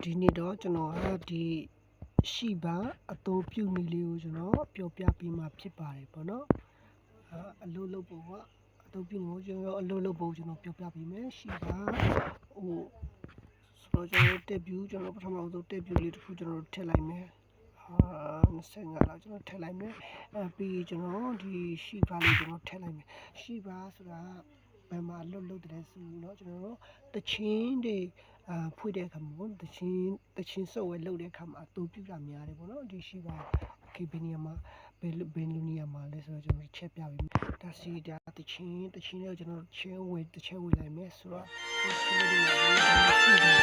ဒီနေ့တော့ကျွန်တော်ကဒီရှိပါအသုံးပြုနည်းလေးကိုကျွန်တော်ပြောပြပေးမှာဖြစ်ပါတယ်ပေါ့နော်အလုပ်လုပ်ပုံကအသုံးပြုလို့ကျွန်တော်အလုပ်လုပ်ပုံကျွန်တော်ပြောပြပေးမယ်ရှိပါဆိုတော့ကျွန်တော်တက်ပြူကျွန်တော်ပထမဆုံးတက်ပြူလေးတစ်ခုကျွန်တော်ထည့်လိုက်မယ်25လောက်ကျွန်တော်ထည့်လိုက်မယ်ပြီးကျွန်တော်ဒီရှိပါလေးကျွန်တော်ထည့်လိုက်မယ်ရှိပါဆိုတာဘယ်မှာလှုပ်တယ်ဆိုတော့ကျွန်တော်တချင်းတွေဖွေးတဲ့အခါမှာတချင်းစုပ်ဝဲလုပ်တဲ့အခါမှာအသုံးပြုတာများတယ်ပေါ့နော်ဒီရှိပါဘယ်နေရာမှာဘယ်လိုနေရာမှာလဲဆိုတော့ကျွန်တော်ချက်ပြပေးမယ်ဒါစီဒါတချင်းလေးကျွန်တော်ချင်းဝဲလိုက်မယ်ဆိုတော့ဒီရှိပါ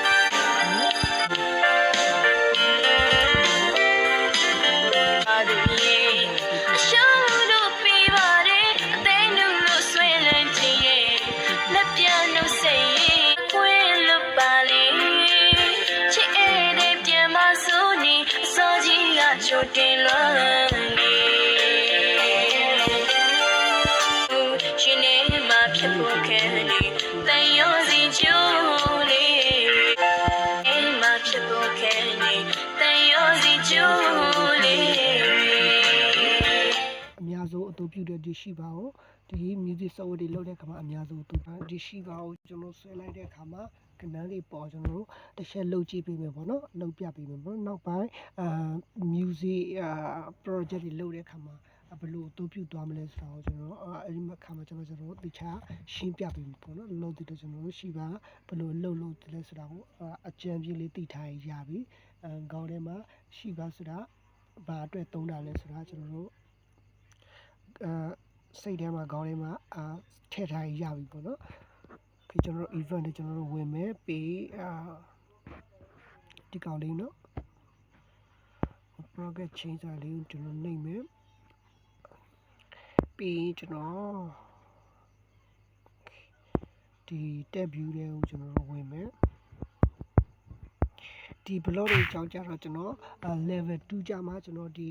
တင်လွန်နေရှင်နေမှာဖြစ်ဖို့ခဲနေတန်ရောစီချိုးလေးအိမ်မှာဖြစ်ဖို့ခဲနေတန်ရောစီချိုးလေးအများဆုံးအသုံးပြုတဲ့ဒီရှိပါကိုဒီ music software တွေလုပ်တဲ့အခါမှာအများဆုံးအသုံးပြုဒီရှိပါကိုကျွန်တော်ဆွဲလိုက်တဲ့အခါမှာကဏ္ဍတွေပေါ်ကျွန်တော်တို့တစ်ချက်လုပ်ကြည့်ပေးမယ်ပေါ့နော်လုပ်ပြပေးမယ်ပေါ့နောက်ပိုင်းmusic project တွေလုပ်တဲ့အခါမှာဘယ်လိုအသုံးပြုသွားမလဲဆိုတာကိုကျွန်တော်အဲ့ဒီမှာအခါမှာကျွန်တော်တခြားရှင်းပြပေးမယ်ပေါ့နော်လုပ်တဲ့ကျွန်တော်တို့ရှိပါဘယ်လိုလုပ်တယ်လဲဆိုတာကိုအကြံပြလေးသိထားရပြီခေါင်းထဲမှာရှိပါဆိုတာဘာအတွက်သုံးတာလဲဆိုတာကျွန်တော်တို့စိတ်ထဲမှာခေါင်းထဲမှာထည့်ထားရပြီပေါ့နော်ကျွန်တော်တို့ event တွေကျွန်တော်တို့ဝင်မယ်ပြီးဒီကောင်လေးနော် project change လေးကိုကျွန်တော်နှိပ်မယ်ပြီးကျွန်တော်ဒီ tab view တွေကိုကျွန်တော်တို့ဝင်မယ်ဒီ blog တွေအကြောင်းကြတော့ကျွန်တော်level 2ကြမှာကျွန်တော်ဒီ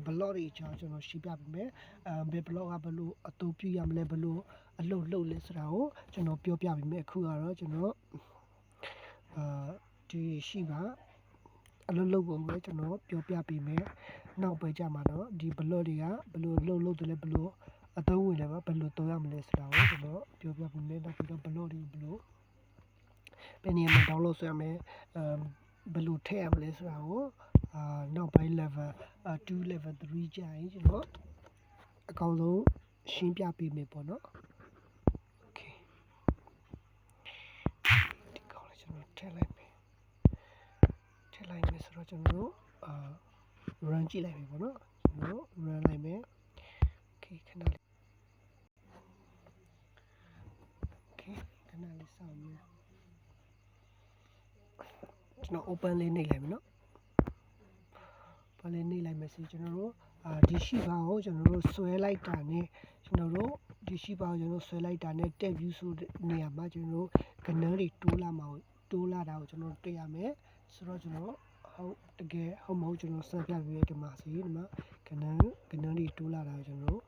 blog တွေအကြောင်းကျွန်တော်ရှင်းပြပေးမယ်ဘယ် blog ကဘယ်လိုအသုံးပြုရမလဲဘယ်လိုအလုပ်လုပ်လဲဆိုတာကိုကျွန်တော်ပြောပြပေးမယ်အခုကတော့ကျွန်တော်ဒီရှိပါအလုပ်လုပ်ပုံကိုကျွန်တော်ပြောပြပေးမယ်နောက်ပဲကြမှာတော့ဒီ blog တွေကဘယ်လိုလုပ်တယ်လဲဘယ်လိုအသုံးဝင်လဲဘယ်လိုသုံးရမလဲဆိုတာကိုကျွန်တော်ပြောပြပေးမယ်နောက်ပြီးတော့ blog တွေဘယ်လိုဘယ်နေရာမှာ download ဆွဲရမလဲဘယ်လိုထည့်ရမလဲဆိုတာကိုနောက်ပိုင်း level 2 level 3ကြာရင်ကျွန်တော်အကောင်းဆုံးရှင်းပြပေးမယ်ပေါ့နော် okay ဒီကောင်းလေးကျွန်တော်ထည့်လိုက်မယ်ဆိုတော့ကျွန်တော်တို့run ကြည့်လိုက်ပြီပေါ့နော်ကျွန်တော် run လိုက်မယ် okay ခဏလေးစောင့်မယ်ကျွန်တော် open လေးနှိပ်လိုက်မယ်နော် open လေးနှိပ်လိုက်မယ်ဆိုကျွန်တော်တို့ဒီရှိပါကိုကျွန်တော်တို့ဆွဲလိုက်တာနဲ့ကျွန်တော်တို့ဒီရှိပါကိုကျွန်တော်ဆွဲလိုက်တာနဲ့ tab view ဆိုတဲ့နေရာမှာကျွန်တော်တို့ကဏ္ဍတွေတိုးလာတာကိုကျွန်တော်တွေ့ရမယ်ဆိုတော့ကျွန်တော်ဟုတ်တကယ်ဟုတ်မဟုတ်ကျွန်တော်စပြပေးရဒီမှာစီဒီမှာကဏ္ဍတွေတိုးလာတာကိုကျွန်တော်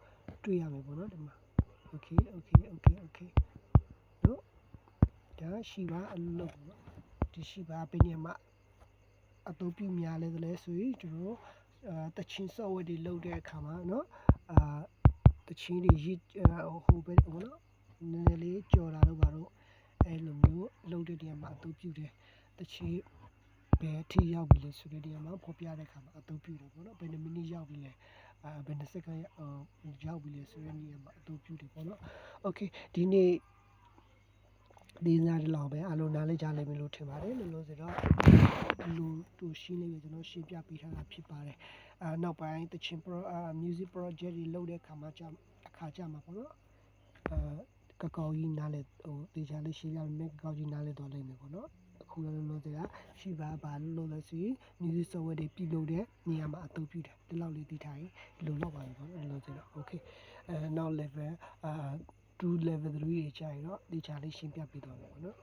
တွေ့ရမယ်ပေါ့နော်ဒီမှာ okay နော်ဒါရှိပါအလုပ်ပေါ့နော်ဒီရှိပါဘယ်နေရာမှာအသုံးပြုများလဲဆိုရင်ကျွန်တော်တချင်း software တွေလုပ်တဲ့အခါမှာเนาะတချင်းတွေဟိုပဲဟိုเนาะနည်းနည်းလေးကြော်တာတော့ဘာလို့အဲ့လိုမျိုးလုပ်တဲ့နေရာမှာအသုံးပြုတယ်တချင်းဘယ်ထိရောက်ပြီလဲဆိုတဲ့နေရာမှာဖော်ပြတဲ့အခါမှာအသုံးပြုတယ်ပေါ့เนาะဘယ်နှမိနစ်ရောက်ပြီလဲဘယ်နှစက္ကန့်ရောက်ပြီလဲဆိုတဲ့နေရာမှာအသုံးပြုတယ်ပေါ့เนาะ okay ဒီနေ့ဒီနားတလောက်ပဲအလုံးနားလေးကြားလိမ့်မယ်လို့ထင်ပါတယ်လို့ဆိုတော့လူတူရှင်းလေးပဲကျွန်တော်ရှင်းပြပေးထားတာဖြစ်ပါတယ်နောက်ပိုင်းတချင်း music project တွေလုပ်တဲ့အခါမှာမှာပေါ့နော်ကကောက်ကြီးနားလဲတေချာလေးရှင်းပြမယ်ကကောက်ကြီးနားလဲတော့လိမ့်မယ်ပေါ့နော်အခုလည်းလို့ဆိုတာရှိပါဘာလို့လဲဆိုရင် music software တွေပြုလုပ်တဲ့နေရာမှာအသုံးပြုတယ်ဒီလောက်လေးသိထားရင်လုံလောက်ပါပြီပေါ့နော်လို့ဆိုတော့ okay နောက် level 2 level 3တွေကြာရင်တော့တေချာလေးရှင်းပြပေးသွားမယ်ပေါ့နော်